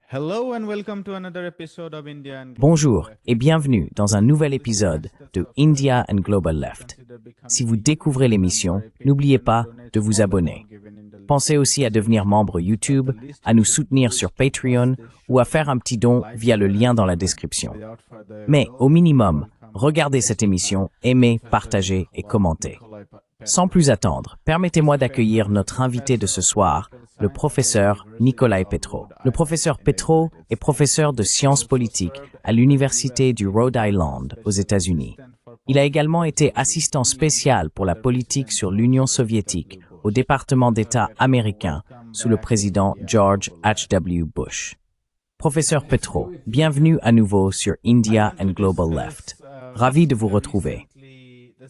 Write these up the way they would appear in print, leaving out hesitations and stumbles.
Hello and welcome to another episode of India and Global Bonjour Left. et bienvenue dans un nouvel épisode de India and Global Left. Si vous découvrez l'émission, n'oubliez pas de vous abonner. Pensez aussi à devenir membre YouTube, à nous soutenir sur Patreon ou à faire un petit don via le lien dans la description. Mais au minimum, regardez cette émission, aimez, partagez et commentez. Sans plus attendre, permettez-moi d'accueillir notre invité de ce soir, le professeur Nicolae Petro. Le professeur Petro est professeur de sciences politiques à l'Université du Rhode Island aux États-Unis. Il a également été assistant spécial pour la politique sur l'Union soviétique au département d'État américain sous le président George H.W. Bush. Professeur Petro, bienvenue à nouveau sur India and Global Left. Ravi de vous retrouver.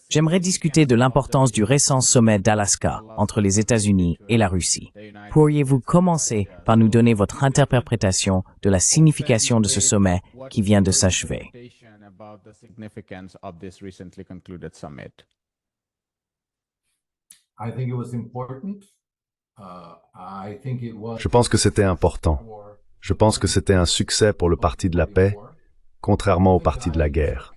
J'aimerais discuter de l'importance du récent sommet d'Alaska entre les États-Unis et la Russie. Pourriez-vous commencer par nous donner votre interprétation de la signification de ce sommet qui vient de s'achever? Je pense que c'était important. Je pense que c'était un succès pour le Parti de la paix, contrairement au Parti de la guerre.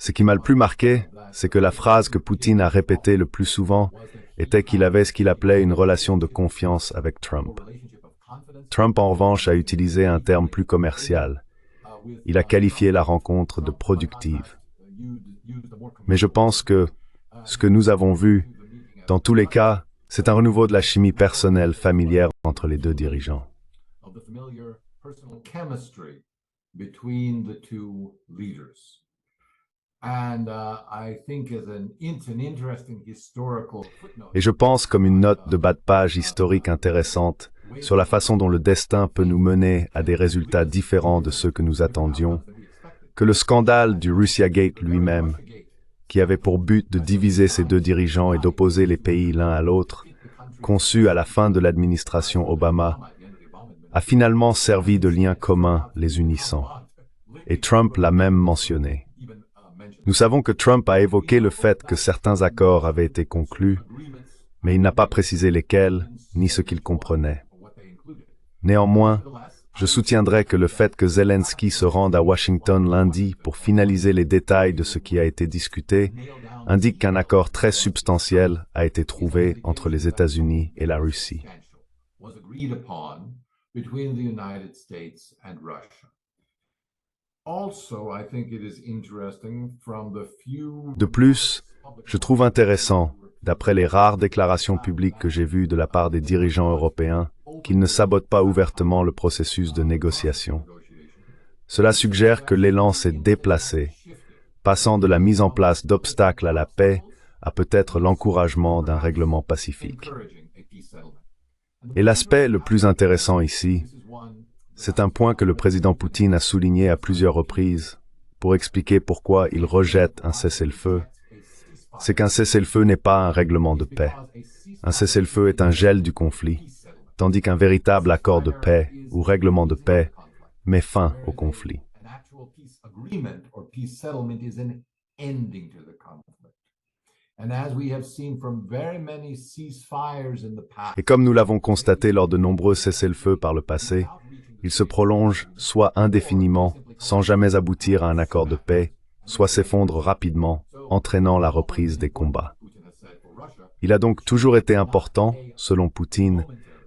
Ce qui m'a le plus marqué, c'est que la phrase que Poutine a répétée le plus souvent était qu'il avait ce qu'il appelait une relation de confiance avec Trump. Trump, en revanche, a utilisé un terme plus commercial. Il a qualifié la rencontre de productive. Mais je pense que ce que nous avons vu, dans tous les cas, c'est un renouveau de la chimie personnelle familière entre les deux dirigeants. Et je pense, comme une note de bas de page historique intéressante, sur la façon dont le destin peut nous mener à des résultats différents de ceux que nous attendions, que le scandale du Russiagate lui-même, qui avait pour but de diviser ces deux dirigeants et d'opposer les pays l'un à l'autre, conçu à la fin de l'administration Obama, a finalement servi de lien commun les unissant. Et Trump l'a même mentionné. Nous savons que Trump a évoqué le fait que certains accords avaient été conclus, mais il n'a pas précisé lesquels, ni ce qu'il comprenait. Néanmoins, je soutiendrai que le fait que Zelensky se rende à Washington lundi pour finaliser les détails de ce qui a été discuté indique qu'un accord très substantiel a été trouvé entre les États-Unis et la Russie. De plus, je trouve intéressant, d'après les rares déclarations publiques que j'ai vues de la part des dirigeants européens, qu'ils ne sabotent pas ouvertement le processus de négociation. Cela suggère que l'élan s'est déplacé, passant de la mise en place d'obstacles à la paix à peut-être l'encouragement d'un règlement pacifique. Et l'aspect le plus intéressant ici, c'est un point que le président Poutine a souligné à plusieurs reprises pour expliquer pourquoi il rejette un cessez-le-feu. C'est qu'un cessez-le-feu n'est pas un règlement de paix. Un cessez-le-feu est un gel du conflit, tandis qu'un véritable accord de paix ou règlement de paix met fin au conflit. Et comme nous l'avons constaté lors de nombreux cessez-le-feu par le passé, il se prolonge soit indéfiniment, sans jamais aboutir à un accord de paix, soit s'effondre rapidement, entraînant la reprise des combats. Il a donc toujours été important, selon Poutine,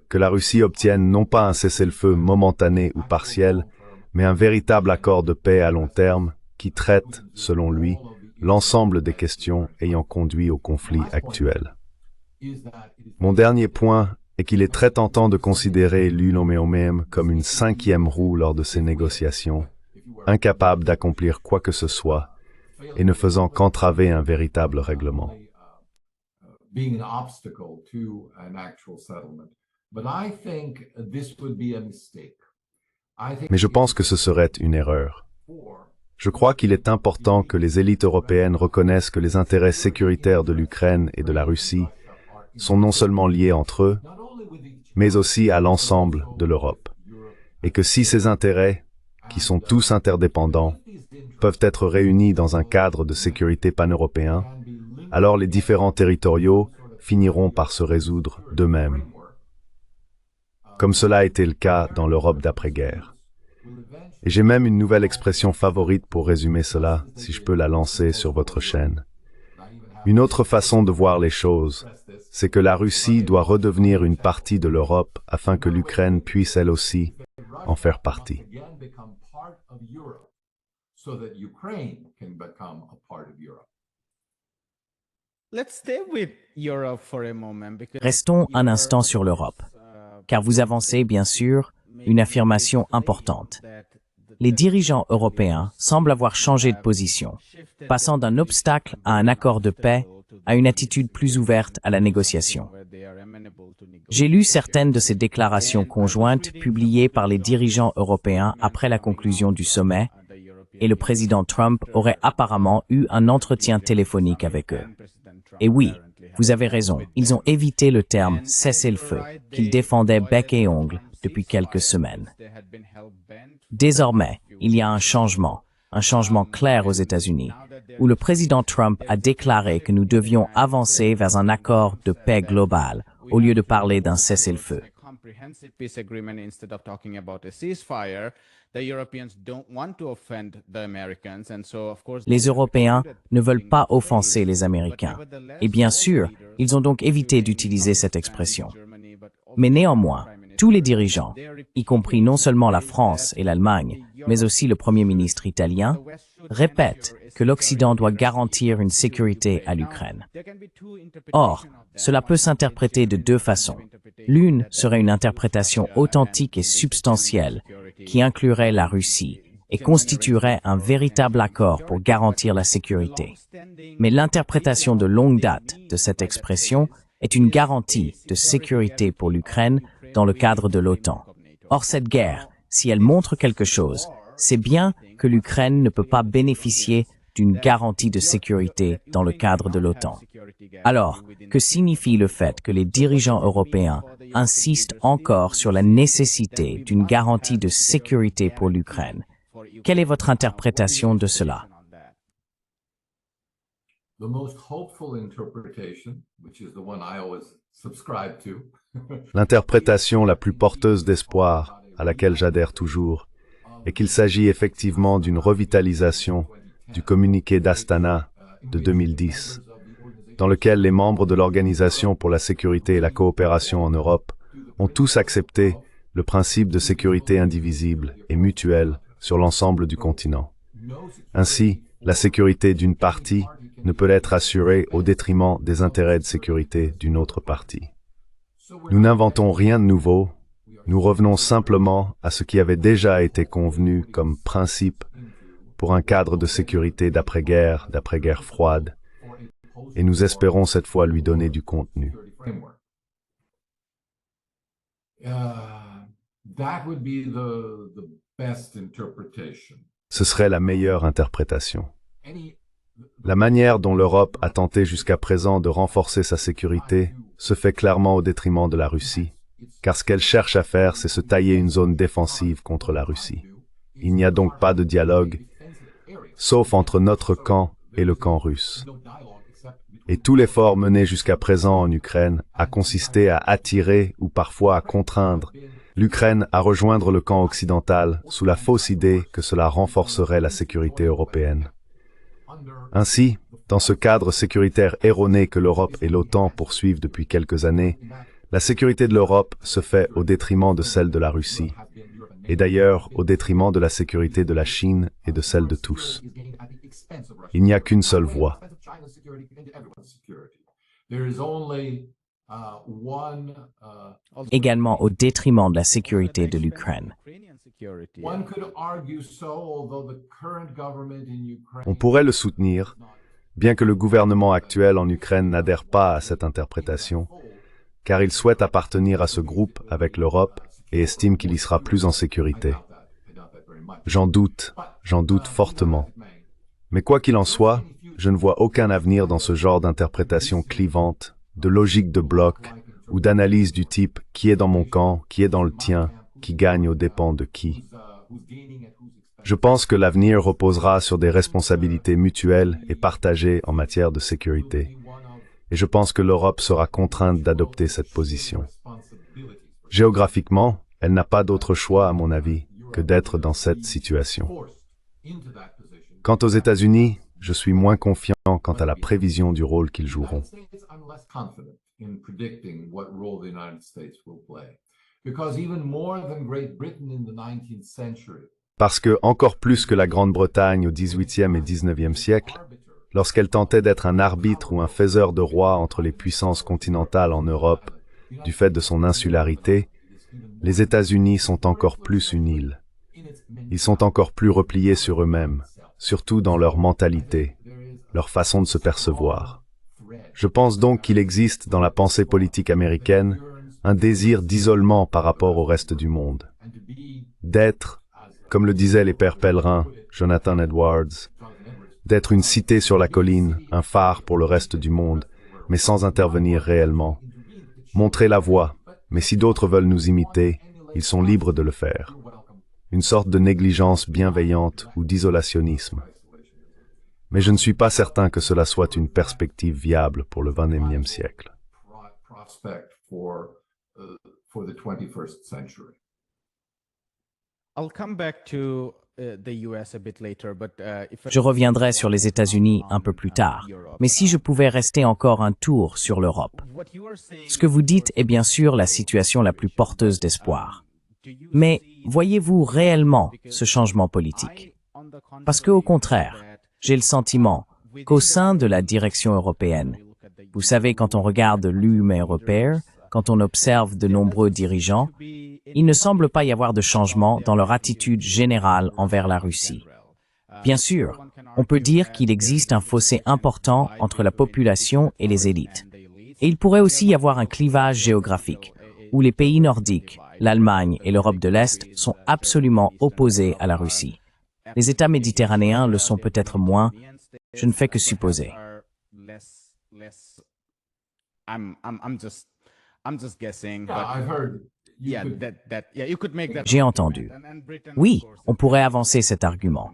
que la Russie obtienne non pas un cessez-le-feu momentané ou partiel, mais un véritable accord de paix à long terme qui traite, selon lui, l'ensemble des questions ayant conduit au conflit actuel. Mon dernier point est qu'il est très tentant de considérer l'UNOMEOMEM comme une cinquième roue lors de ces négociations, incapable d'accomplir quoi que ce soit et ne faisant qu'entraver un véritable règlement. Mais je pense que ce serait une erreur. Je crois qu'il est important que les élites européennes reconnaissent que les intérêts sécuritaires de l'Ukraine et de la Russie sont non seulement liés entre eux, mais aussi à l'ensemble de l'Europe. Et que si ces intérêts, qui sont tous interdépendants, peuvent être réunis dans un cadre de sécurité pan-européen, alors les différends territoriaux finiront par se résoudre d'eux-mêmes. comme cela a été le cas dans l'Europe d'après-guerre. Et j'ai même une nouvelle expression favorite pour résumer cela, si je peux la lancer sur votre chaîne. Une autre façon de voir les choses, c'est que la Russie doit redevenir une partie de l'Europe afin que l'Ukraine puisse elle aussi en faire partie. Restons un instant sur l'Europe, car vous avancez, bien sûr, une affirmation importante. Les dirigeants européens semblent avoir changé de position, passant d'un obstacle à un accord de paix à une attitude plus ouverte à la négociation. J'ai lu certaines de ces déclarations conjointes publiées par les dirigeants européens après la conclusion du sommet, et le président Trump aurait apparemment eu un entretien téléphonique avec eux. Et oui, vous avez raison, ils ont évité le terme « cessez-le-feu » qu'ils défendaient bec et ongle depuis quelques semaines. Désormais, il y a un changement clair aux États-Unis, où le président Trump a déclaré que nous devions avancer vers un accord de paix global au lieu de parler d'un cessez-le-feu. Les Européens ne veulent pas offenser les Américains. Et bien sûr, ils ont donc évité d'utiliser cette expression. Mais néanmoins, tous les dirigeants, y compris non seulement la France et l'Allemagne, mais aussi le Premier ministre italien, répètent que l'Occident doit garantir une sécurité à l'Ukraine. Or, cela peut s'interpréter de deux façons. L'une serait une interprétation authentique et substantielle qui inclurait la Russie et constituerait un véritable accord pour garantir la sécurité. Mais l'interprétation de longue date de cette expression est une garantie de sécurité pour l'Ukraine dans le cadre de l'OTAN. Or, cette guerre, si elle montre quelque chose, c'est bien que l'Ukraine ne peut pas bénéficier d'une garantie de sécurité dans le cadre de l'OTAN. Alors, que signifie le fait que les dirigeants européens insistent encore sur la nécessité d'une garantie de sécurité pour l'Ukraine? Quelle est votre interprétation de cela? L'interprétation la plus porteuse d'espoir, à laquelle j'adhère toujours, est qu'il s'agit effectivement d'une revitalisation du communiqué d'Astana de 2010, dans lequel les membres de l'Organisation pour la sécurité et la coopération en Europe ont tous accepté le principe de sécurité indivisible et mutuelle sur l'ensemble du continent. Ainsi, la sécurité d'une partie ne peut être assurée au détriment des intérêts de sécurité d'une autre partie. Nous n'inventons rien de nouveau, nous revenons simplement à ce qui avait déjà été convenu comme principe pour un cadre de sécurité d'après-guerre froide, et nous espérons cette fois lui donner du contenu. Ce serait la meilleure interprétation. La manière dont l'Europe a tenté jusqu'à présent de renforcer sa sécurité se fait clairement au détriment de la Russie, car ce qu'elle cherche à faire, c'est se tailler une zone défensive contre la Russie. Il n'y a donc pas de dialogue, sauf entre notre camp et le camp russe. Et tout l'effort mené jusqu'à présent en Ukraine a consisté à attirer ou parfois à contraindre l'Ukraine à rejoindre le camp occidental sous la fausse idée que cela renforcerait la sécurité européenne. Ainsi, dans ce cadre sécuritaire erroné que l'Europe et l'OTAN poursuivent depuis quelques années, la sécurité de l'Europe se fait au détriment de celle de la Russie, et d'ailleurs au détriment de la sécurité de la Chine et de celle de tous. Il n'y a qu'une seule voie. Également au détriment de la sécurité de l'Ukraine. On pourrait le soutenir, bien que le gouvernement actuel en Ukraine n'adhère pas à cette interprétation, car il souhaite appartenir à ce groupe avec l'Europe et estime qu'il y sera plus en sécurité. J'en doute fortement. Mais quoi qu'il en soit, je ne vois aucun avenir dans ce genre d'interprétation clivante, de logique de bloc ou d'analyse du type « qui est dans mon camp, qui est dans le tien, qui gagne aux dépens de qui ». Je pense que l'avenir reposera sur des responsabilités mutuelles et partagées en matière de sécurité. Et je pense que l'Europe sera contrainte d'adopter cette position. Géographiquement, elle n'a pas d'autre choix, à mon avis, que d'être dans cette situation. Quant aux États-Unis, je suis moins confiant quant à la prévision du rôle qu'ils joueront. Parce que, encore plus que la Grande-Bretagne au XVIIIe et XIXe siècle, lorsqu'elle tentait d'être un arbitre ou un faiseur de roi entre les puissances continentales en Europe, du fait de son insularité, les États-Unis sont encore plus une île. Ils sont encore plus repliés sur eux-mêmes, surtout dans leur mentalité, leur façon de se percevoir. Je pense donc qu'il existe dans la pensée politique américaine un désir d'isolement par rapport au reste du monde. D'être, comme le disaient les pères pèlerins, Jonathan Edwards, d'être une cité sur la colline, un phare pour le reste du monde, mais sans intervenir réellement. Montrer la voie, mais si d'autres veulent nous imiter, ils sont libres de le faire. Une sorte de négligence bienveillante ou d'isolationnisme. Mais je ne suis pas certain que cela soit une perspective viable pour le XXIe siècle. Je reviendrai sur les États-Unis un peu plus tard, mais si je pouvais rester encore un tour sur l'Europe. Ce que vous dites est bien sûr la situation la plus porteuse d'espoir. Mais voyez-vous réellement ce changement politique? Parce qu'au contraire, j'ai le sentiment qu'au sein de la direction européenne, vous savez, quand on regarde l'Union européenne, quand on observe de nombreux dirigeants, il ne semble pas y avoir de changement dans leur attitude générale envers la Russie. Bien sûr, on peut dire qu'il existe un fossé important entre la population et les élites. Et il pourrait aussi y avoir un clivage géographique, où les pays nordiques, l'Allemagne et l'Europe de l'Est sont absolument opposés à la Russie. Les États méditerranéens le sont peut-être moins, je ne fais que supposer. J'ai entendu. Oui, on pourrait avancer cet argument.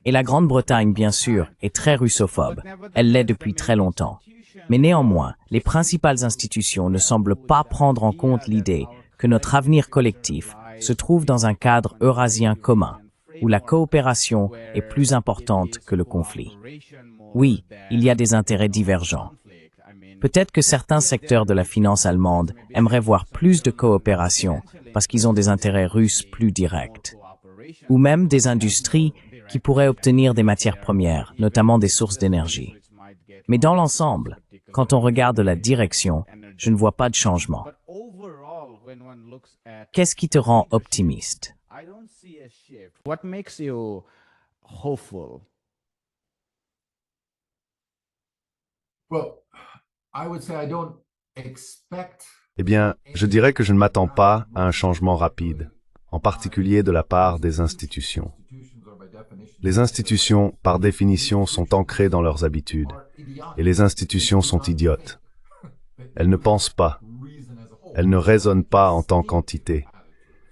Et la Grande-Bretagne, bien sûr, est très russophobe. Elle l'est depuis très longtemps. Mais néanmoins, les principales institutions ne semblent pas prendre en compte l'idée que notre avenir collectif se trouve dans un cadre eurasien commun, où la coopération est plus importante que le conflit. Oui, il y a des intérêts divergents. Peut-être que certains secteurs de la finance allemande aimeraient voir plus de coopération parce qu'ils ont des intérêts russes plus directs. Ou même des industries qui pourraient obtenir des matières premières, notamment des sources d'énergie. Mais dans l'ensemble, quand on regarde la direction, je ne vois pas de changement. Qu'est-ce qui te rend optimiste? Eh bien, je dirais que je ne m'attends pas à un changement rapide, en particulier de la part des institutions. Les institutions, par définition, sont ancrées dans leurs habitudes, et les institutions sont idiotes. Elles ne pensent pas. Elles ne raisonnent pas en tant qu'entité.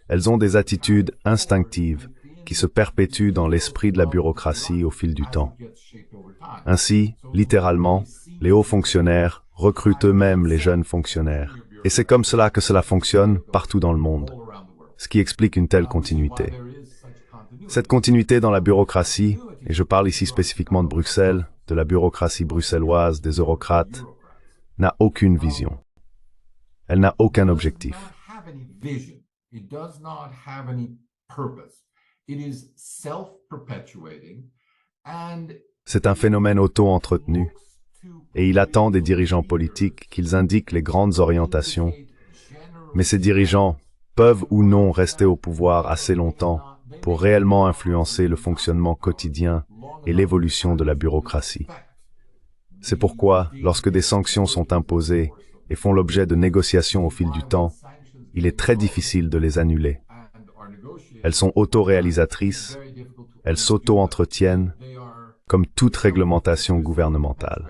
Elles ont des attitudes instinctives qui se perpétuent dans l'esprit de la bureaucratie au fil du temps. Ainsi, littéralement, les hauts fonctionnaires recrutent eux-mêmes les jeunes fonctionnaires. Et c'est comme cela que cela fonctionne partout dans le monde, ce qui explique une telle continuité. Cette continuité dans la bureaucratie, et je parle ici spécifiquement de Bruxelles, de la bureaucratie bruxelloise, des eurocrates, n'a aucune vision. Elle n'a aucun objectif. C'est un phénomène auto-entretenu, et il attend des dirigeants politiques qu'ils indiquent les grandes orientations, mais ces dirigeants peuvent ou non rester au pouvoir assez longtemps pour réellement influencer le fonctionnement quotidien et l'évolution de la bureaucratie. C'est pourquoi, lorsque des sanctions sont imposées et font l'objet de négociations au fil du temps, il est très difficile de les annuler. Elles sont auto-réalisatrices, elles s'auto-entretiennent, comme toute réglementation gouvernementale.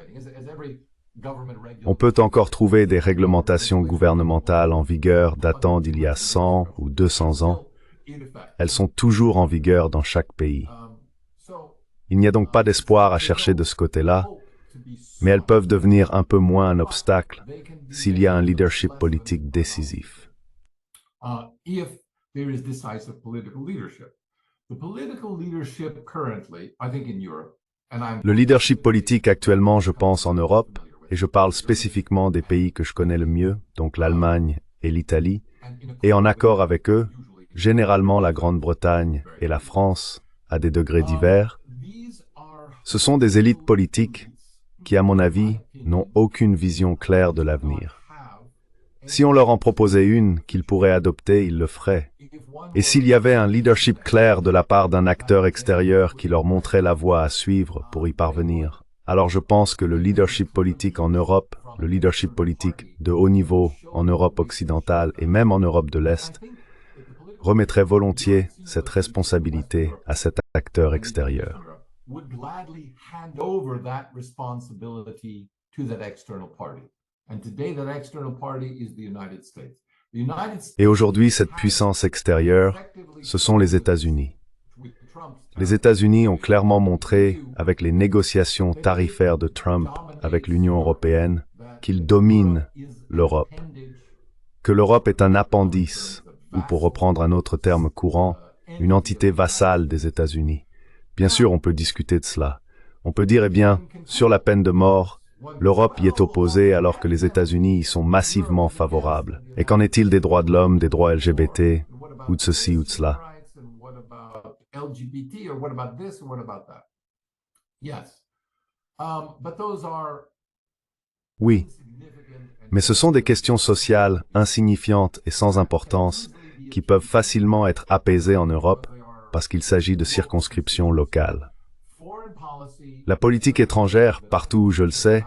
On peut encore trouver des réglementations gouvernementales en vigueur datant d'il y a 100 ou 200 ans. Elles sont toujours en vigueur dans chaque pays. Il n'y a donc pas d'espoir à chercher de ce côté-là, mais elles peuvent devenir un peu moins un obstacle s'il y a un leadership politique décisif. if there is decisive political leadership. The political leadership currently, I think in Europe, Le leadership politique actuellement, je pense, en Europe, et je parle spécifiquement des pays que je connais le mieux, donc l'Allemagne et l'Italie, et en accord avec eux, généralement la Grande-Bretagne et la France, à des degrés divers, ce sont des élites politiques qui, à mon avis, n'ont aucune vision claire de l'avenir. Si on leur en proposait une qu'ils pourraient adopter, ils le feraient. Et s'il y avait un leadership clair de la part d'un acteur extérieur qui leur montrait la voie à suivre pour y parvenir, alors je pense que le leadership politique en Europe, le leadership politique de haut niveau en Europe occidentale et même en Europe de l'Est, remettrait volontiers cette responsabilité à cet acteur extérieur. would gladly hand over that responsibility to that external party. And today that external party is the United States. The United States Et aujourd'hui, cette puissance extérieure, ce sont les États-Unis. Les États-Unis ont clairement montré, avec les négociations tarifaires de Trump avec l'Union européenne, qu'ils dominent l'Europe, que l'Europe est un appendice, ou pour reprendre un autre terme courant, une entité vassale des États-Unis. Bien sûr, on peut discuter de cela. On peut dire, eh bien, sur la peine de mort, l'Europe y est opposée alors que les États-Unis y sont massivement favorables. Et qu'en est-il des droits de l'homme, des droits LGBT, ou de ceci ou de cela? LGBT, or what about this, or what about that? Yes. But those are Oui, mais ce sont des questions sociales, insignifiantes et sans importance, qui peuvent facilement être apaisées en Europe parce qu'il s'agit de circonscriptions locales. La politique étrangère, partout où je le sais,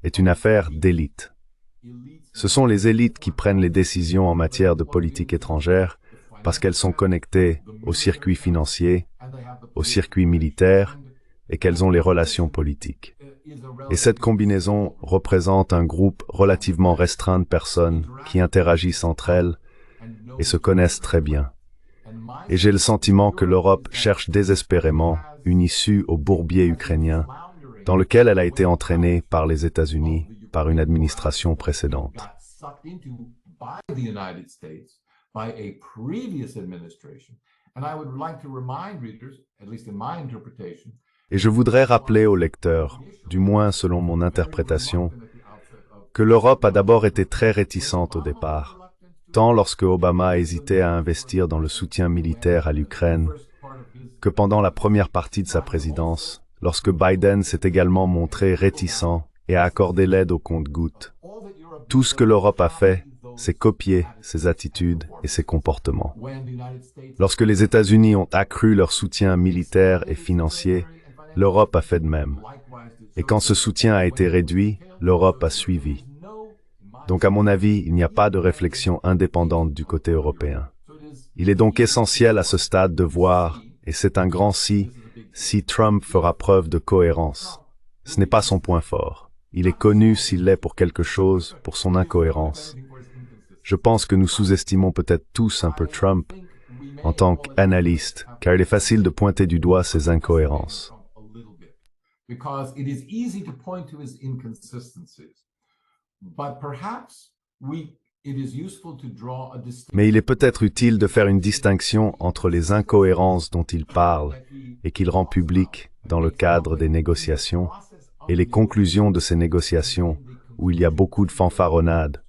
est une affaire d'élite. Ce sont les élites qui prennent les décisions en matière de politique étrangère parce qu'elles sont connectées au circuit financier, au circuit militaire et qu'elles ont les relations politiques. Et cette combinaison représente un groupe relativement restreint de personnes qui interagissent entre elles et se connaissent très bien. Et j'ai le sentiment que l'Europe cherche désespérément une issue au bourbier ukrainien dans lequel elle a été entraînée par les États-Unis, par une administration précédente. By a previous administration. And I would like to remind readers, at least in my interpretation, Et je voudrais rappeler aux lecteurs, du moins selon mon interprétation, que l'Europe a d'abord été très réticente au départ, tant lorsque Obama hésitait à investir dans le soutien militaire à l'Ukraine, que pendant la première partie de sa présidence, lorsque Biden s'est également montré réticent et a accordé l'aide au compte-gouttes. Tout ce que l'Europe a fait, c'est copier ses attitudes et ses comportements. Lorsque les États-Unis ont accru leur soutien militaire et financier, l'Europe a fait de même. Et quand ce soutien a été réduit, l'Europe a suivi. Donc à mon avis, il n'y a pas de réflexion indépendante du côté européen. Il est donc essentiel à ce stade de voir, et c'est un grand si Trump fera preuve de cohérence. Ce n'est pas son point fort. Il est connu s'il l'est pour quelque chose, pour son incohérence. Je pense que nous sous-estimons peut-être tous un peu Trump en tant qu'analyste, car il est facile de pointer du doigt ses incohérences. because it is easy to point to his inconsistencies. But perhaps it is useful to draw a distinction. Mais il est peut-être utile de faire une distinction entre les incohérences dont il parle et qu'il rend publiques dans le cadre des négociations et les conclusions de ces négociations où il y a beaucoup de fanfaronnades.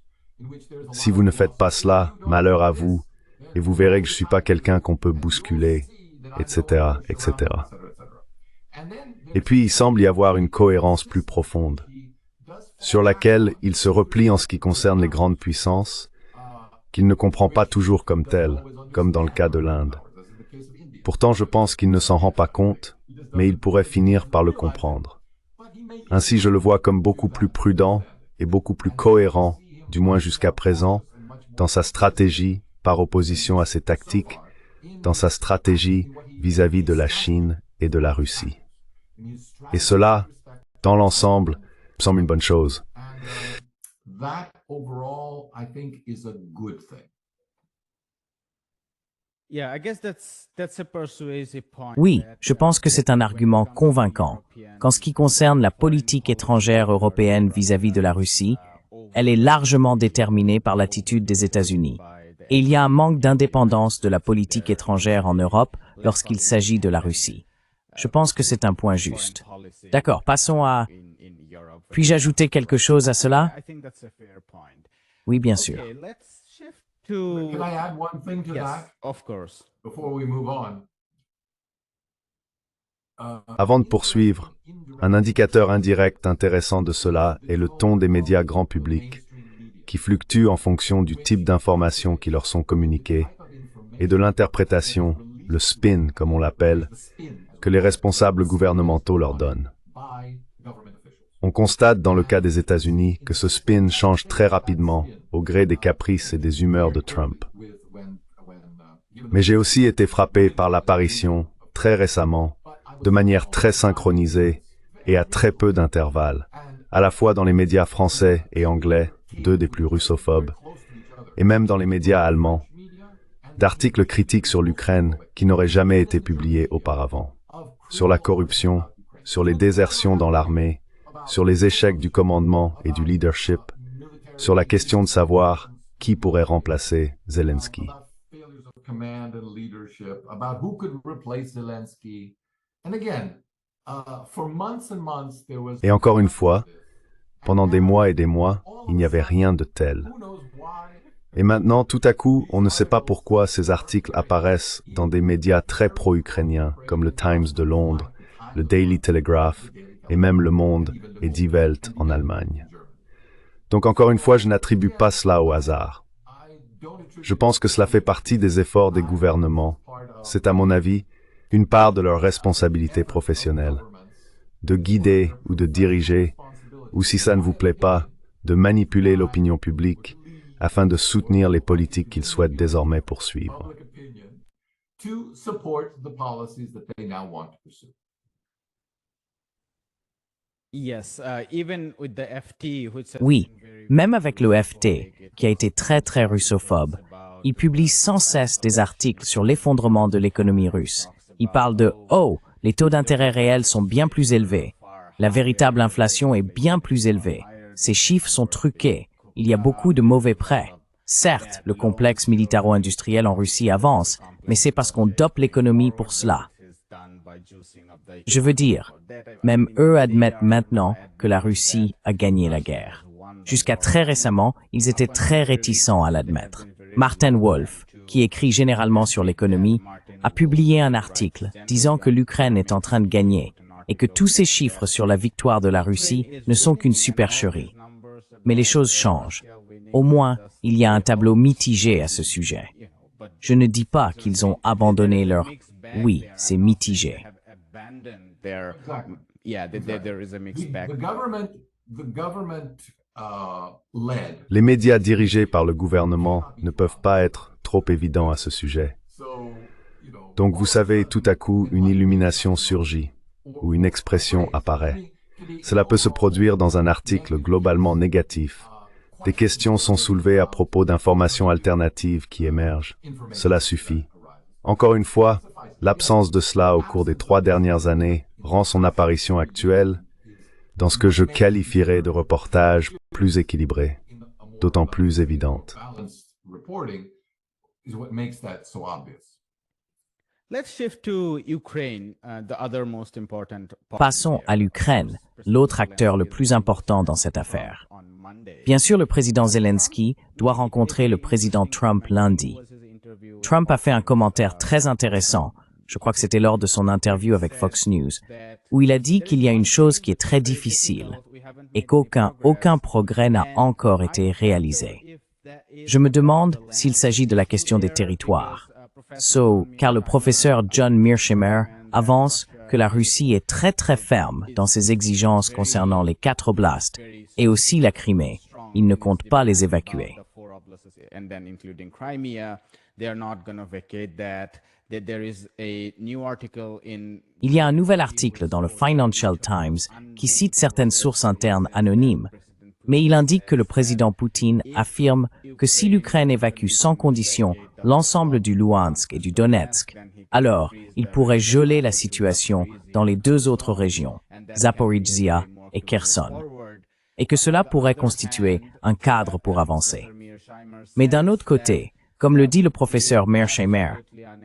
Si vous ne faites pas cela, malheur à vous, et vous verrez que je ne suis pas quelqu'un qu'on peut bousculer, etc., etc. Et puis il semble y avoir une cohérence plus profonde, sur laquelle il se replie en ce qui concerne les grandes puissances, qu'il ne comprend pas toujours comme telles, comme dans le cas de l'Inde. Pourtant, je pense qu'il ne s'en rend pas compte, mais il pourrait finir par le comprendre. Ainsi, je le vois comme beaucoup plus prudent et beaucoup plus cohérent, du moins jusqu'à présent, dans sa stratégie par opposition à ses tactiques, dans sa stratégie vis-à-vis de la Chine et de la Russie. Et cela, dans l'ensemble, me semble une bonne chose. That overall, I think, is a good thing. Yeah, I guess that's a persuasive point. Oui, je pense que c'est un argument convaincant. Qu'en ce qui concerne la politique étrangère européenne vis-à-vis de la Russie, elle est largement déterminée par l'attitude des États-Unis. Et il y a un manque d'indépendance de la politique étrangère en Europe lorsqu'il s'agit de la Russie. Je pense que c'est un point juste. D'accord, passons à... Puis-je ajouter quelque chose à cela? Oui, bien sûr. Can I add one thing to that Of course. before we move on? Avant de poursuivre, un indicateur indirect intéressant de cela est le ton des médias grand public, qui fluctue en fonction du type d'informations qui leur sont communiquées et de l'interprétation, le spin comme on l'appelle, que les responsables gouvernementaux leur donnent. On constate dans le cas des États-Unis que ce spin change très rapidement au gré des caprices et des humeurs de Trump. Mais j'ai aussi été frappé par l'apparition, très récemment, de manière très synchronisée et à très peu d'intervalles, à la fois dans les médias français et anglais, deux des plus russophobes, et même dans les médias allemands, d'articles critiques sur l'Ukraine qui n'auraient jamais été publiés auparavant, sur la corruption, sur les désertions dans l'armée, sur les échecs du commandement et du leadership, sur la question de savoir qui pourrait remplacer Zelensky. Et encore une fois, pendant des mois et des mois, il n'y avait rien de tel. Et maintenant, tout à coup, on ne sait pas pourquoi ces articles apparaissent dans des médias très pro-ukrainiens, comme le Times de Londres, le Daily Telegraph, et même Le Monde et Die Welt en Allemagne. Donc encore une fois, je n'attribue pas cela au hasard. Je pense que cela fait partie des efforts des gouvernements. C'est à mon avis une part de leur responsabilité professionnelle, de guider ou de diriger, ou si ça ne vous plaît pas, de manipuler l'opinion publique afin de soutenir les politiques qu'ils souhaitent désormais poursuivre. Oui, même avec le FT, qui a été très russophobe, il publie sans cesse des articles sur l'effondrement de l'économie russe. Il parle de « Oh, les taux d'intérêt réels sont bien plus élevés. La véritable inflation est bien plus élevée. Ces chiffres sont truqués. Il y a beaucoup de mauvais prêts. Certes, le complexe militaro-industriel en Russie avance, mais c'est parce qu'on dope l'économie pour cela. » Je veux dire, même eux admettent maintenant que la Russie a gagné la guerre. Jusqu'à très récemment, ils étaient très réticents à l'admettre. Martin Wolf, qui écrit généralement sur l'économie, a publié un article disant que l'Ukraine est en train de gagner et que tous ces chiffres sur la victoire de la Russie ne sont qu'une supercherie. Mais les choses changent. Au moins, il y a un tableau mitigé à ce sujet. Je ne dis pas qu'ils ont abandonné leur... Oui, c'est mitigé. Les médias dirigés par le gouvernement ne peuvent pas être trop évidents à ce sujet. Donc vous savez, tout à coup, une illumination surgit, ou une expression apparaît. Cela peut se produire dans un article globalement négatif. Des questions sont soulevées à propos d'informations alternatives qui émergent. Cela suffit. Encore une fois, l'absence de cela au cours des 3 dernières années rend son apparition actuelle dans ce que je qualifierais de reportage plus équilibré, d'autant plus évidente. Passons à l'Ukraine, l'autre acteur le plus important dans cette affaire. Bien sûr, le président Zelensky doit rencontrer le président Trump lundi. Trump a fait un commentaire très intéressant, je crois que c'était lors de son interview avec Fox News, où il a dit qu'il y a une chose qui est très difficile et qu'aucun progrès n'a encore été réalisé. Je me demande s'il s'agit de la question des territoires. Car le professeur John Mearsheimer avance que la Russie est très ferme dans ses exigences concernant les 4 oblasts et aussi la Crimée. Il ne compte pas les évacuer. Il y a un nouvel article dans le Financial Times qui cite certaines sources internes anonymes, mais il indique que le président Poutine affirme que si l'Ukraine évacue sans condition l'ensemble du Luhansk et du Donetsk, alors il pourrait geler la situation dans les 2 autres régions, Zaporizhzhia et Kherson, et que cela pourrait constituer un cadre pour avancer. Mais d'un autre côté, Comme le dit le professeur Mearsheimer,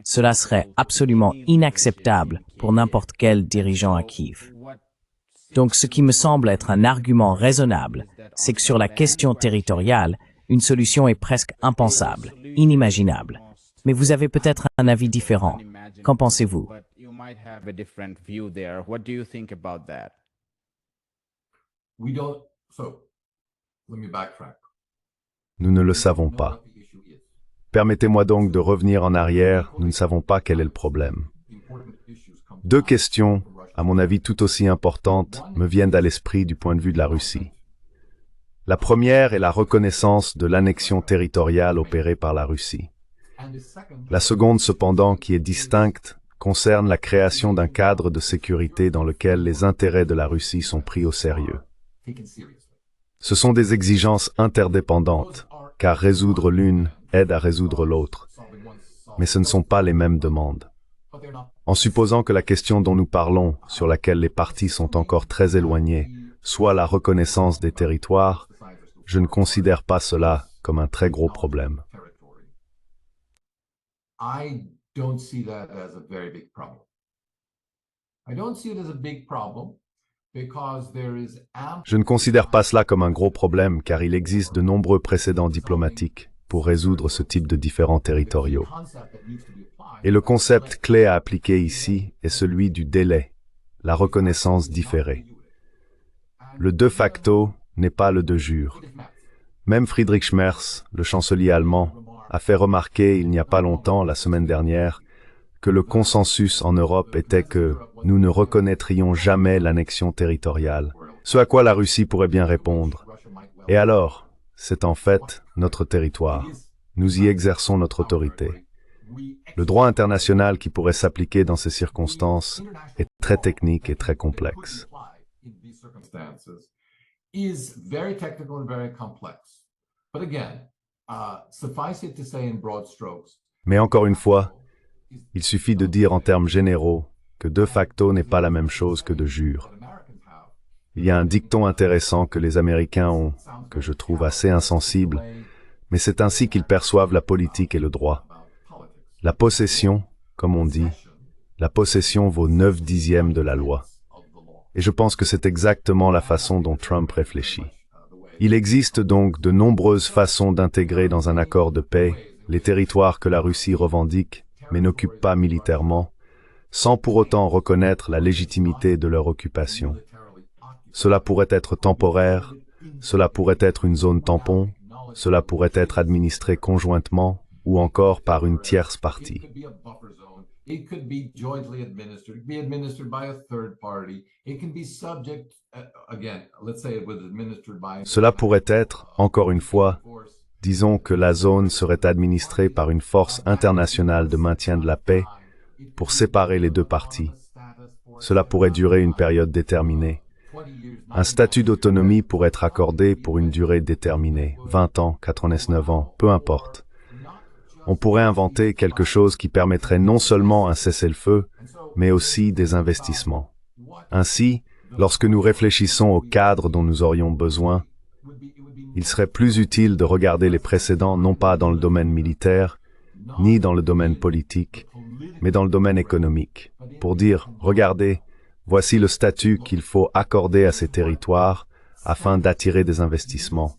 cela serait absolument inacceptable pour n'importe quel dirigeant à Kiev. Donc ce qui me semble être un argument raisonnable, c'est que sur la question territoriale, une solution est presque impensable, inimaginable. Mais vous avez peut-être un avis différent. Qu'en pensez-vous? We don't. So, let me backtrack. Nous ne le savons pas. Permettez-moi donc de revenir en arrière, nous ne savons pas quel est le problème. Deux questions, à mon avis tout aussi importantes, me viennent à l'esprit du point de vue de la Russie. La première est la reconnaissance de l'annexion territoriale opérée par la Russie. La seconde, cependant, qui est distincte, concerne la création d'un cadre de sécurité dans lequel les intérêts de la Russie sont pris au sérieux. Ce sont des exigences interdépendantes, car résoudre l'une aide à résoudre l'autre. Mais ce ne sont pas les mêmes demandes. En supposant que la question dont nous parlons, sur laquelle les parties sont encore très éloignées, soit la reconnaissance des territoires, je ne considère pas cela comme un très gros problème. I don't see that as a very big problem. I don't see it as a big problem because there is ample. Je ne considère pas cela comme un gros problème car il existe de nombreux précédents diplomatiques pour résoudre ce type de différends territoriaux. Et le concept clé à appliquer ici est celui du délai, la reconnaissance différée. Le de facto n'est pas le de jure. Même Friedrich Merz, le chancelier allemand, a fait remarquer il n'y a pas longtemps, la semaine dernière, que le consensus en Europe était que nous ne reconnaîtrions jamais l'annexion territoriale. Ce à quoi la Russie pourrait bien répondre. Et alors, c'est en fait notre territoire. Nous y exerçons notre autorité. Le droit international qui pourrait s'appliquer dans ces circonstances est très technique et très complexe. Is very technical and very complex. But again, suffice it to say in broad strokes. Mais encore une fois, il suffit de dire en termes généraux que de facto n'est pas la même chose que de jure. Il y a un dicton intéressant que les Américains ont, que je trouve assez insensible, mais c'est ainsi qu'ils perçoivent la politique et le droit. La possession, comme on dit, la possession vaut 9/10 de la loi. Et je pense que c'est exactement la façon dont Trump réfléchit. Il existe donc de nombreuses façons d'intégrer dans un accord de paix les territoires que la Russie revendique, mais n'occupe pas militairement, sans pour autant reconnaître la légitimité de leur occupation. Cela pourrait être temporaire, cela pourrait être une zone tampon, cela pourrait être administré conjointement ou encore par une tierce partie. It could be jointly administered. It could be administered by a third party. It can be subject, again, let's say it was administered by... Cela pourrait être, encore une fois, disons que la zone serait administrée par une force internationale de maintien de la paix pour séparer les deux parties. Cela pourrait durer une période déterminée. Un statut d'autonomie pourrait être accordé pour une durée déterminée, 20 ans, 89 ans, peu importe. On pourrait inventer quelque chose qui permettrait non seulement un cessez-le-feu, mais aussi des investissements. Ainsi, lorsque nous réfléchissons au cadre dont nous aurions besoin, il serait plus utile de regarder les précédents non pas dans le domaine militaire, ni dans le domaine politique, mais dans le domaine économique, pour dire, regardez, voici le statut qu'il faut accorder à ces territoires afin d'attirer des investissements,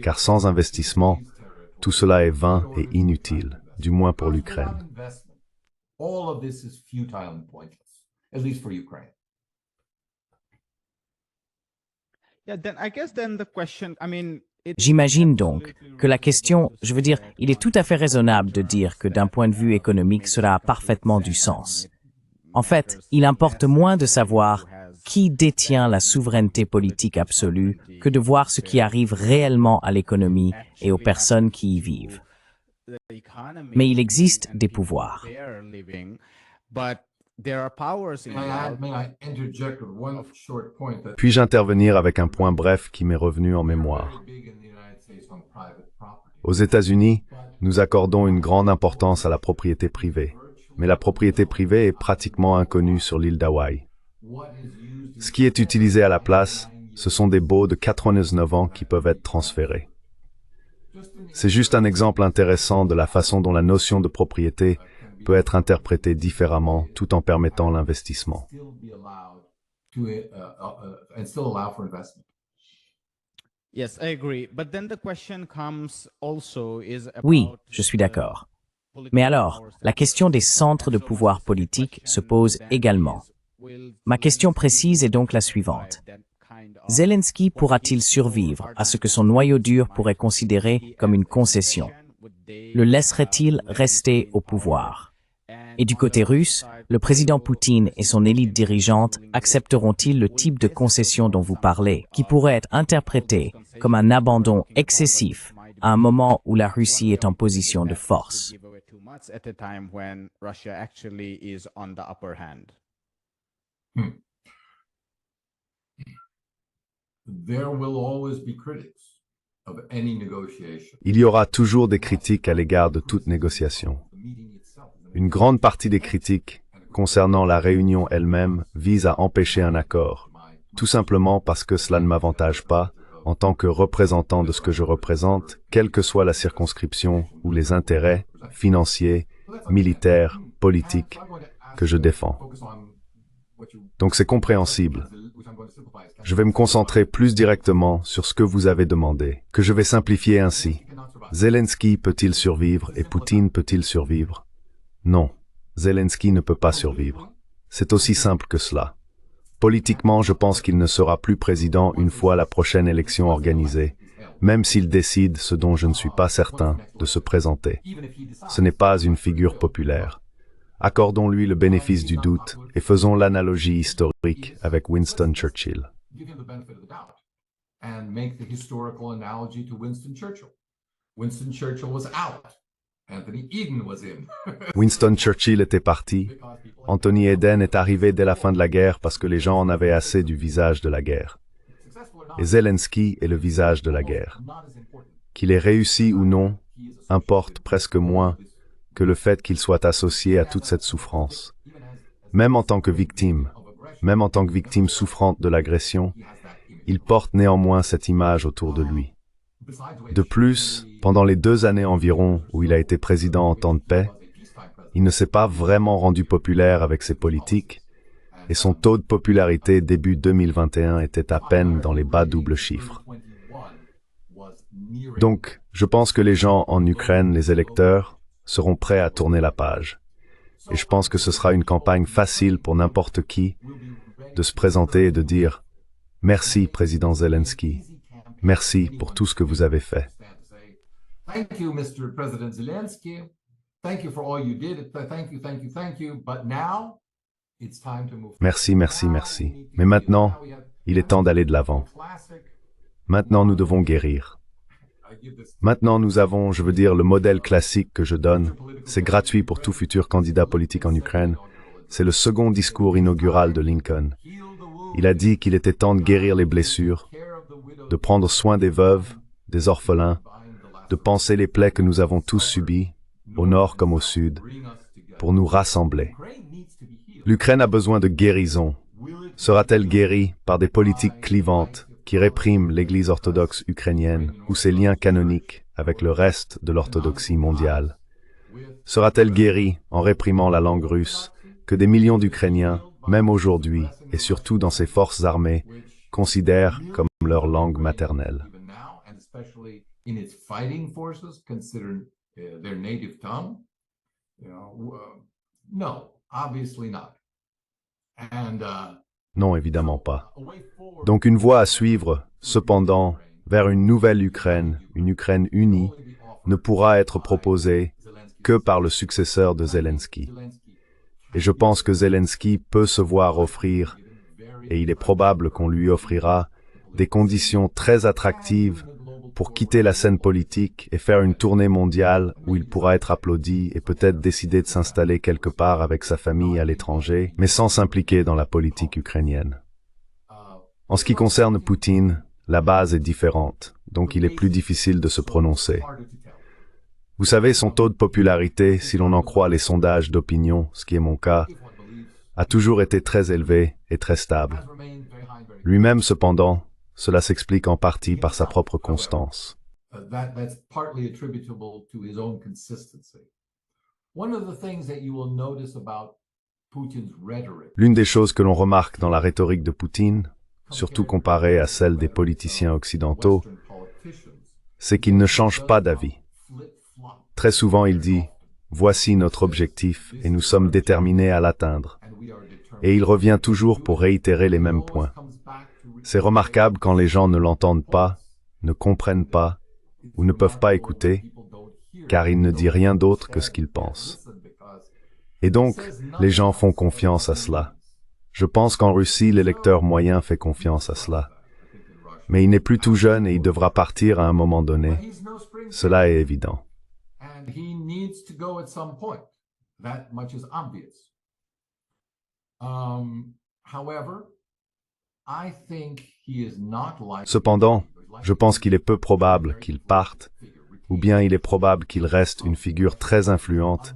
car sans investissement, tout cela est vain et inutile, du moins pour l'Ukraine. All of this is futile and pointless, at least for Ukraine. Yeah, then I guess then the question, I mean, J'imagine donc que la question, je veux dire, il est tout à fait raisonnable de dire que d'un point de vue économique, cela a parfaitement du sens. En fait, il importe moins de savoir qui détient la souveraineté politique absolue que de voir ce qui arrive réellement à l'économie et aux personnes qui y vivent. Mais il existe des pouvoirs. Puis-je intervenir avec un point bref qui m'est revenu en mémoire? Aux États-Unis, nous accordons une grande importance à la propriété privée, mais la propriété privée est pratiquement inconnue sur l'île d'Hawaï. Ce qui est utilisé à la place, ce sont des baux de 99 ans qui peuvent être transférés. C'est juste un exemple intéressant de la façon dont la notion de propriété peut être interprétée différemment tout en permettant l'investissement. Yes, I agree. But then the question comes also is Oui, about je suis d'accord. Mais alors, la question des centres de pouvoir politique se pose également. Ma question précise est donc la suivante. Zelensky pourra-t-il survivre à ce que son noyau dur pourrait considérer comme une concession? Le laisserait-il rester au pouvoir? Et du côté russe, le président Poutine et son élite dirigeante accepteront-ils le type de concession dont vous parlez, qui pourrait être interprété comme un abandon excessif à un moment où la Russie est en position de force? Il y aura toujours des critiques à l'égard de toute négociation. Une grande partie des critiques concernant la réunion elle-même vise à empêcher un accord, tout simplement parce que cela ne m'avantage pas en tant que représentant de ce que je représente, quelle que soit la circonscription ou les intérêts financiers, militaires, politiques que je défends. Donc c'est compréhensible. Je vais me concentrer plus directement sur ce que vous avez demandé, que je vais simplifier ainsi. Zelensky peut-il survivre et Poutine peut-il survivre? Non, Zelensky ne peut pas survivre. C'est aussi simple que cela. Politiquement, je pense qu'il ne sera plus président une fois la prochaine élection organisée, même s'il décide, ce dont je ne suis pas certain, de se présenter. Ce n'est pas une figure populaire. Accordons-lui le bénéfice du doute et faisons l'analogie historique avec Winston Churchill. Winston Churchill was out. Anthony Eden was in. Winston Churchill était parti. Anthony Eden est arrivé dès la fin de la guerre parce que les gens en avaient assez du visage de la guerre. Et Zelensky est le visage de la guerre. Qu'il ait réussi ou non importe presque moins que le fait qu'il soit associé à toute cette souffrance. Même en tant que victime souffrante de l'agression, il porte néanmoins cette image autour de lui. De plus, pendant les 2 années environ où il a été président en temps de paix, il ne s'est pas vraiment rendu populaire avec ses politiques, et son taux de popularité début 2021 était à peine dans les bas doubles chiffres. Donc, je pense que les gens en Ukraine, les électeurs, seront prêts à tourner la page. Et je pense que ce sera une campagne facile pour n'importe qui de se présenter et de dire « Merci, président Zelensky. Merci pour tout ce que vous avez fait. » Thank you, Mr. President Zelensky. Thank you for all you did. Thank you. But now, it's time to move. Merci, merci, merci. Mais maintenant, il est temps d'aller de l'avant. Maintenant, nous devons guérir. Maintenant, nous avons, je veux dire, le modèle classique que je donne. C'est gratuit pour tout futur candidat politique en Ukraine. C'est le second discours inaugural de Lincoln. Il a dit qu'il était temps de guérir les blessures, de prendre soin des veuves, des orphelins, de panser les plaies que nous avons tous subies, au nord comme au sud, pour nous rassembler. L'Ukraine a besoin de guérison. Sera-t-elle guérie par des politiques clivantes qui répriment l'Église orthodoxe ukrainienne ou ses liens canoniques avec le reste de l'orthodoxie mondiale? Sera-t-elle guérie en réprimant la langue russe que des millions d'Ukrainiens, même aujourd'hui, et surtout dans ses forces armées, considèrent comme leur langue maternelle? Non, évidemment pas. Donc une voie à suivre, cependant, vers une nouvelle Ukraine, une Ukraine unie, ne pourra être proposée que par le successeur de Zelensky. Et je pense que Zelensky peut se voir offrir, et il est probable qu'on lui offrira, des conditions très attractives pour quitter la scène politique et faire une tournée mondiale où il pourra être applaudi et peut-être décider de s'installer quelque part avec sa famille à l'étranger, mais sans s'impliquer dans la politique ukrainienne. En ce qui concerne Poutine, la base est différente, donc il est plus difficile de se prononcer. Vous savez, son taux de popularité, si l'on en croit les sondages d'opinion, ce qui est mon cas, a toujours été très élevé et très stable. Lui-même, cependant, cela s'explique en partie par sa propre constance. That's partly attributable to his own consistency. One of the things that you will notice about Putin's rhetoric. L'une des choses que l'on remarque dans la rhétorique de Poutine, surtout comparée à celle des politiciens occidentaux, c'est qu'il ne change pas d'avis. Très souvent, il dit « Voici notre objectif et nous sommes déterminés à l'atteindre ». Et il revient toujours pour réitérer les mêmes points. C'est remarquable quand les gens ne l'entendent pas, ne comprennent pas ou ne peuvent pas écouter, car il ne dit rien d'autre que ce qu'il pense. Et donc, les gens font confiance à cela. Je pense qu'en Russie, l'électeur moyen fait confiance à cela. Mais il n'est plus tout jeune et il devra partir à un moment donné. Cela est évident. Cependant, je pense qu'il est peu probable qu'il parte, ou bien il est probable qu'il reste une figure très influente,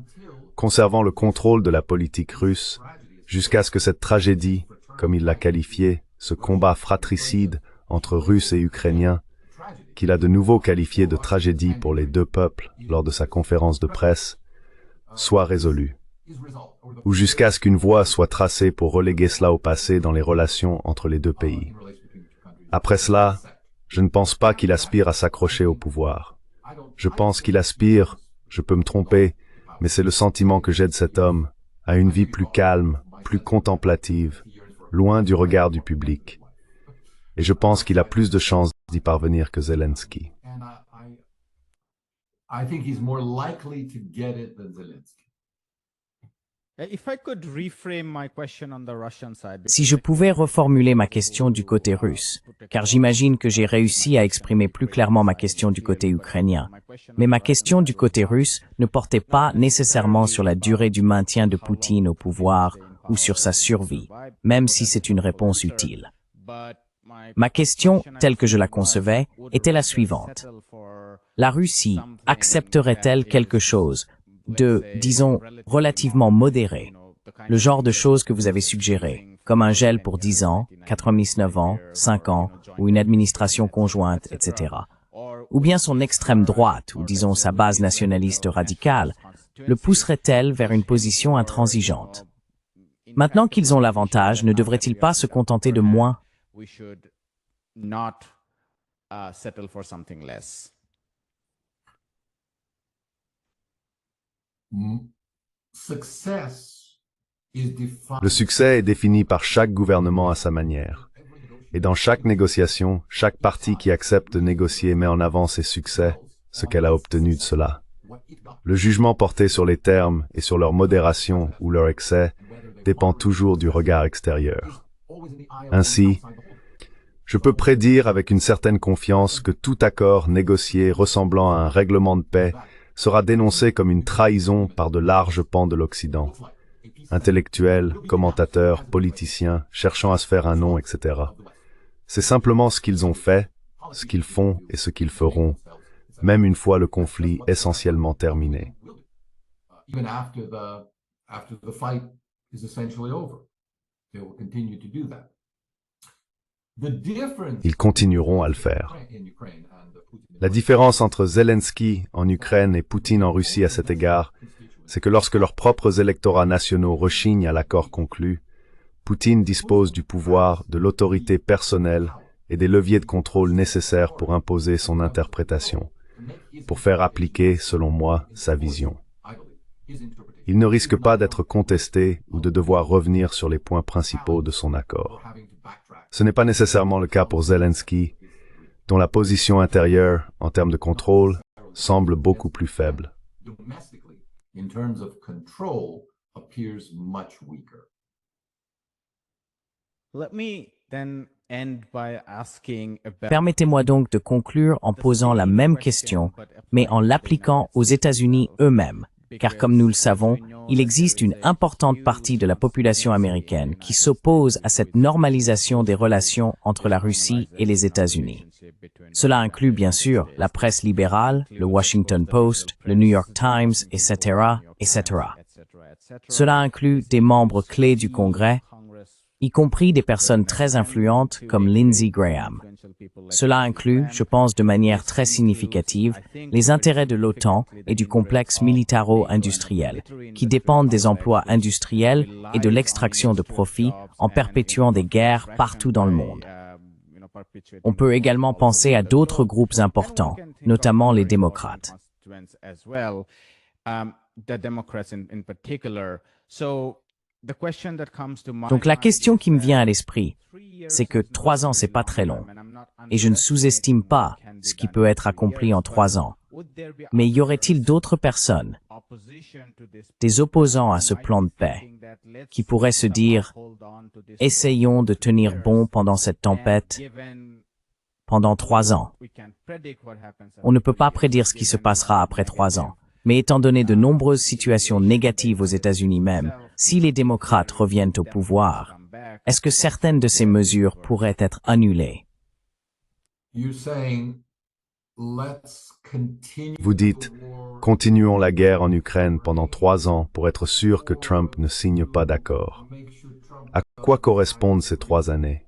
conservant le contrôle de la politique russe, jusqu'à ce que cette tragédie, comme il l'a qualifiée, ce combat fratricide entre Russes et Ukrainiens, qu'il a de nouveau qualifié de tragédie pour les deux peuples lors de sa conférence de presse, soit résolu, ou jusqu'à ce qu'une voie soit tracée pour reléguer cela au passé dans les relations entre les deux pays. Après cela, je ne pense pas qu'il aspire à s'accrocher au pouvoir. Je pense qu'il aspire, je peux me tromper, mais c'est le sentiment que j'ai de cet homme, à une vie plus calme, plus contemplative, loin du regard du public. Et je pense qu'il a plus de chances d'y parvenir que Zelensky. Si je pouvais reformuler ma question du côté russe, car j'imagine que j'ai réussi à exprimer plus clairement ma question du côté ukrainien. Mais ma question du côté russe ne portait pas nécessairement sur la durée du maintien de Poutine au pouvoir ou sur sa survie, même si c'est une réponse utile. Ma question, telle que je la concevais, était la suivante. La Russie accepterait-elle quelque chose de, disons, relativement modéré, le genre de choses que vous avez suggérées, comme un gel pour 10 ans, 99 ans, 5 ans, ou une administration conjointe, etc. Ou bien son extrême droite, ou disons sa base nationaliste radicale, le pousserait-elle vers une position intransigeante? Maintenant qu'ils ont l'avantage, ne devraient-ils pas se contenter de moins? Le succès est défini par chaque gouvernement à sa manière. Et dans chaque négociation, chaque partie qui accepte de négocier met en avant ses succès, ce qu'elle a obtenu de cela. Le jugement porté sur les termes et sur leur modération ou leur excès dépend toujours du regard extérieur. Ainsi, je peux prédire avec une certaine confiance que tout accord négocié ressemblant à un règlement de paix sera dénoncé comme une trahison par de larges pans de l'Occident. Intellectuels, commentateurs, politiciens, cherchant à se faire un nom, etc. C'est simplement ce qu'ils ont fait, ce qu'ils font et ce qu'ils feront, même une fois le conflit essentiellement terminé. Ils continueront à le faire. La différence entre Zelensky en Ukraine et Poutine en Russie à cet égard, c'est que lorsque leurs propres électorats nationaux rechignent à l'accord conclu, Poutine dispose du pouvoir, de l'autorité personnelle et des leviers de contrôle nécessaires pour imposer son interprétation, pour faire appliquer, selon moi, sa vision. Il ne risque pas d'être contesté ou de devoir revenir sur les points principaux de son accord. Ce n'est pas nécessairement le cas pour Zelensky, dont la position intérieure, en termes de contrôle, semble beaucoup plus faible. Permettez-moi donc de conclure en posant la même question, mais en l'appliquant aux États-Unis eux-mêmes, car comme nous le savons, il existe une importante partie de la population américaine qui s'oppose à cette normalisation des relations entre la Russie et les États-Unis. Cela inclut bien sûr la presse libérale, le Washington Post, le New York Times, etc., etc. Cela inclut des membres clés du Congrès, y compris des personnes très influentes comme Lindsey Graham. Cela inclut, je pense de manière très significative, les intérêts de l'OTAN et du complexe militaro-industriel, qui dépendent des emplois industriels et de l'extraction de profits en perpétuant des guerres partout dans le monde. On peut également penser à d'autres groupes importants, notamment les démocrates. Donc la question qui me vient à l'esprit, c'est que 3 ans, c'est pas très long. Et je ne sous-estime pas ce qui peut être accompli en 3 ans. Mais y aurait-il d'autres personnes, des opposants à ce plan de paix, qui pourraient se dire « Essayons de tenir bon pendant cette tempête pendant 3 ans ». On ne peut pas prédire ce qui se passera après 3 ans. Mais étant donné de nombreuses situations négatives aux États-Unis même, si les démocrates reviennent au pouvoir, est-ce que certaines de ces mesures pourraient être annulées? Vous dites, continuons la guerre en Ukraine pendant 3 ans pour être sûr que Trump ne signe pas d'accord. À quoi correspondent ces 3 années?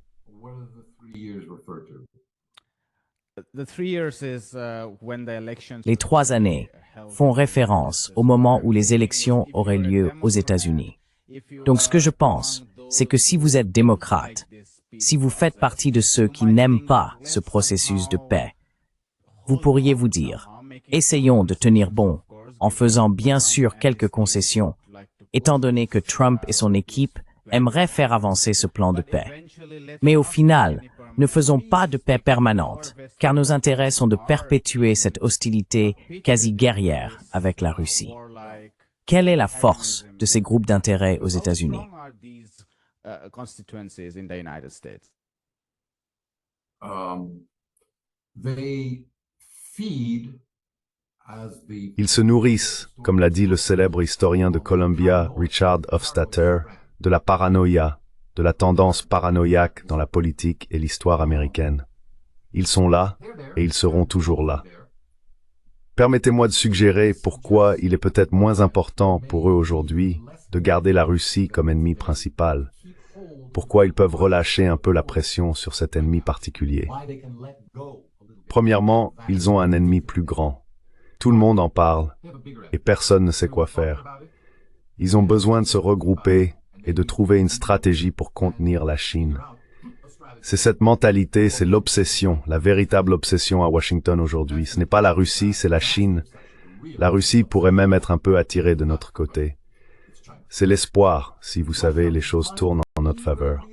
Les 3 années font référence au moment où les élections auraient lieu aux États-Unis. Donc ce que je pense, c'est que si vous êtes démocrate, si vous faites partie de ceux qui n'aiment pas ce processus de paix, vous pourriez vous dire, essayons de tenir bon, en faisant bien sûr quelques concessions, étant donné que Trump et son équipe aimeraient faire avancer ce plan de paix. Mais au final, ne faisons pas de paix permanente, car nos intérêts sont de perpétuer cette hostilité quasi guerrière avec la Russie. Quelle est la force de ces groupes d'intérêts aux États-Unis? Ils se nourrissent, comme l'a dit le célèbre historien de Columbia, Richard Hofstadter, de la paranoïa, de la tendance paranoïaque dans la politique et l'histoire américaine. Ils sont là et ils seront toujours là. Permettez-moi de suggérer pourquoi il est peut-être moins important pour eux aujourd'hui de garder la Russie comme ennemi principal, pourquoi ils peuvent relâcher un peu la pression sur cet ennemi particulier. Premièrement, ils ont un ennemi plus grand. Tout le monde en parle et personne ne sait quoi faire. Ils ont besoin de se regrouper et de trouver une stratégie pour contenir la Chine. C'est cette mentalité, c'est l'obsession, la véritable obsession à Washington aujourd'hui. Ce n'est pas la Russie, c'est la Chine. La Russie pourrait même être un peu attirée de notre côté. C'est l'espoir, si vous savez, les choses tournent en notre faveur.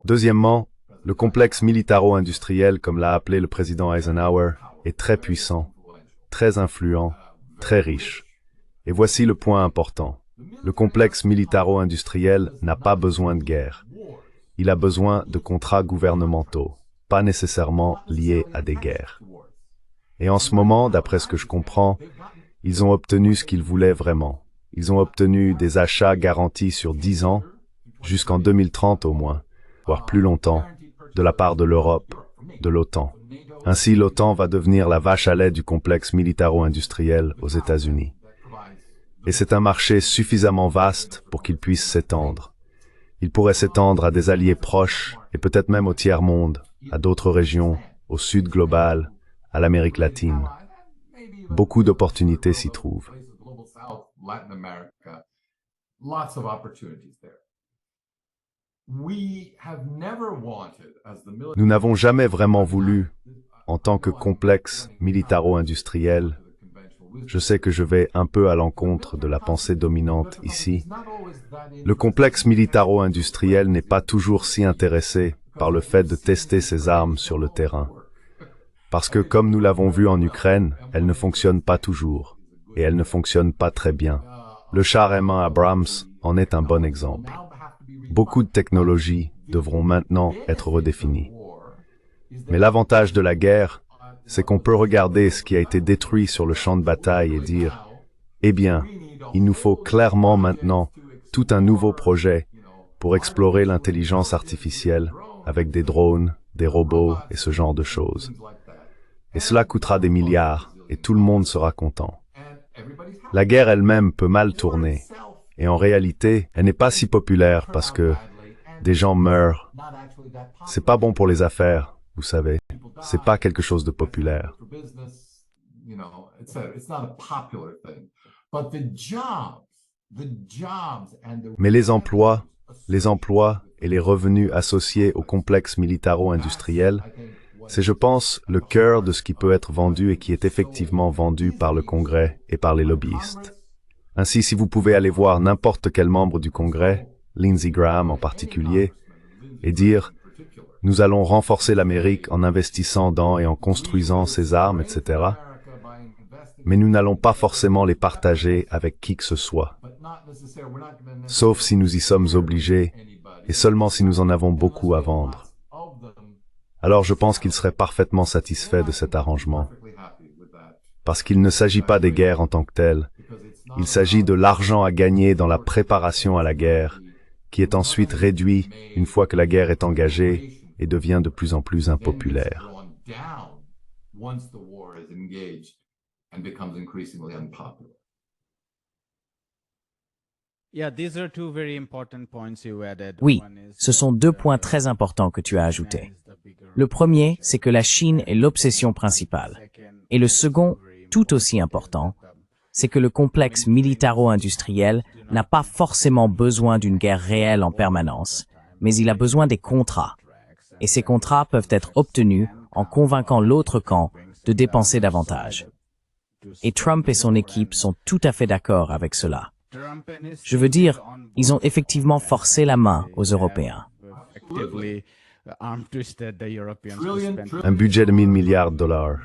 Deuxièmement, le complexe militaro-industriel, comme l'a appelé le président Eisenhower, est très puissant, très influent, très riche. Et voici le point important. Le complexe militaro-industriel n'a pas besoin de guerre. Il a besoin de contrats gouvernementaux, pas nécessairement liés à des guerres. Et en ce moment, d'après ce que je comprends, ils ont obtenu ce qu'ils voulaient vraiment. Ils ont obtenu des achats garantis sur 10 ans, jusqu'en 2030 au moins, voire plus longtemps, de la part de l'Europe, de l'OTAN. Ainsi, l'OTAN va devenir la vache à lait du complexe militaro-industriel aux États-Unis. Et c'est un marché suffisamment vaste pour qu'il puisse s'étendre. Il pourrait s'étendre à des alliés proches et peut-être même au tiers-monde, à d'autres régions, au sud global, à l'Amérique latine. Beaucoup d'opportunités s'y trouvent. Nous n'avons jamais vraiment voulu, en tant que complexe militaro-industriel, je sais que je vais un peu à l'encontre de la pensée dominante ici, le complexe militaro-industriel n'est pas toujours si intéressé par le fait de tester ses armes sur le terrain. Parce que, comme nous l'avons vu en Ukraine, elles ne fonctionnent pas toujours, et elles ne fonctionnent pas très bien. Le char M1 Abrams en est un bon exemple. Beaucoup de technologies devront maintenant être redéfinies. Mais l'avantage de la guerre, c'est qu'on peut regarder ce qui a été détruit sur le champ de bataille et dire « Eh bien, il nous faut clairement maintenant tout un nouveau projet pour explorer l'intelligence artificielle avec des drones, des robots et ce genre de choses. » Et cela coûtera des milliards, et tout le monde sera content. and everybody's happy. La guerre elle-même peut mal tourner, et en réalité, elle n'est pas si populaire parce que des gens meurent. Not actually that popular. C'est pas bon pour les affaires, vous savez. C'est pas quelque chose de populaire. For business, you know, etc. It's not a popular thing. But the jobs and the Mais les emplois et les revenus associés au complexe militaro-industriel, c'est, je pense, le cœur de ce qui peut être vendu et qui est effectivement vendu par le Congrès et par les lobbyistes. Ainsi, si vous pouvez aller voir n'importe quel membre du Congrès, Lindsey Graham en particulier, et dire « Nous allons renforcer l'Amérique en investissant dans et en construisant ses armes, etc. » Mais nous n'allons pas forcément les partager avec qui que ce soit, sauf si nous y sommes obligés et seulement si nous en avons beaucoup à vendre. Alors je pense qu'il serait parfaitement satisfait de cet arrangement, parce qu'il ne s'agit pas des guerres en tant que telles, il s'agit de l'argent à gagner dans la préparation à la guerre, qui est ensuite réduit une fois que la guerre est engagée et devient de plus en plus impopulaire. and becomes increasingly unpopular. Oui, ce sont deux points très importants que tu as ajoutés. Le premier, c'est que la Chine est l'obsession principale. Et le second, tout aussi important, c'est que le complexe militaro-industriel n'a pas forcément besoin d'une guerre réelle en permanence, mais il a besoin des contrats. Et ces contrats peuvent être obtenus en convainquant l'autre camp de dépenser davantage. Et Trump et son équipe sont tout à fait d'accord avec cela. Je veux dire, ils ont effectivement forcé la main aux Européens. Un budget de 1 000 milliards de dollars.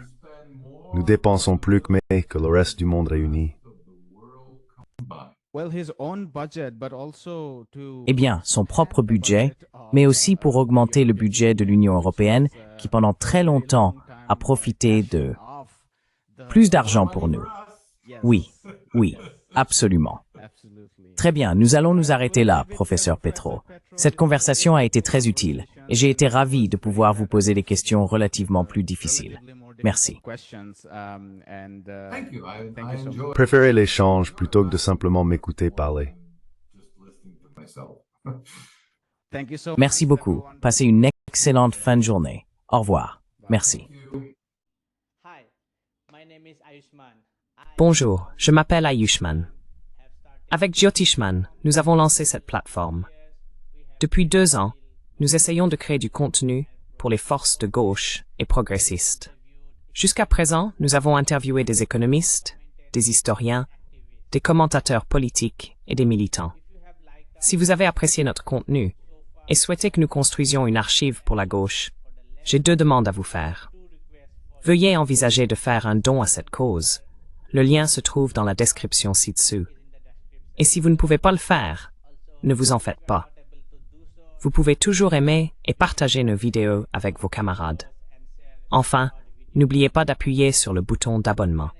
Nous dépensons plus que le reste du monde réuni. Eh bien, son propre budget, mais aussi pour augmenter le budget de l'Union européenne, qui pendant très longtemps a profité de plus d'argent pour nous. Oui, absolument. Très bien, nous allons nous arrêter là, professeur Petro. Cette conversation a été très utile et j'ai été ravi de pouvoir vous poser des questions relativement plus difficiles. Merci. Thank you. I enjoy Préférez l'échange plutôt que de simplement m'écouter parler. just listening to myself. Merci beaucoup. Passez une excellente fin de journée. Au revoir. Merci. Bonjour, je m'appelle Ayushman. Avec Jyotishman, nous avons lancé cette plateforme. Depuis 2 ans, nous essayons de créer du contenu pour les forces de gauche et progressistes. Jusqu'à présent, nous avons interviewé des économistes, des historiens, des commentateurs politiques et des militants. Si vous avez apprécié notre contenu et souhaitez que nous construisions une archive pour la gauche, j'ai 2 demandes à vous faire. Veuillez envisager de faire un don à cette cause. Le lien se trouve dans la description ci-dessous. Et si vous ne pouvez pas le faire, ne vous en faites pas. Vous pouvez toujours aimer et partager nos vidéos avec vos camarades. Enfin, n'oubliez pas d'appuyer sur le bouton d'abonnement.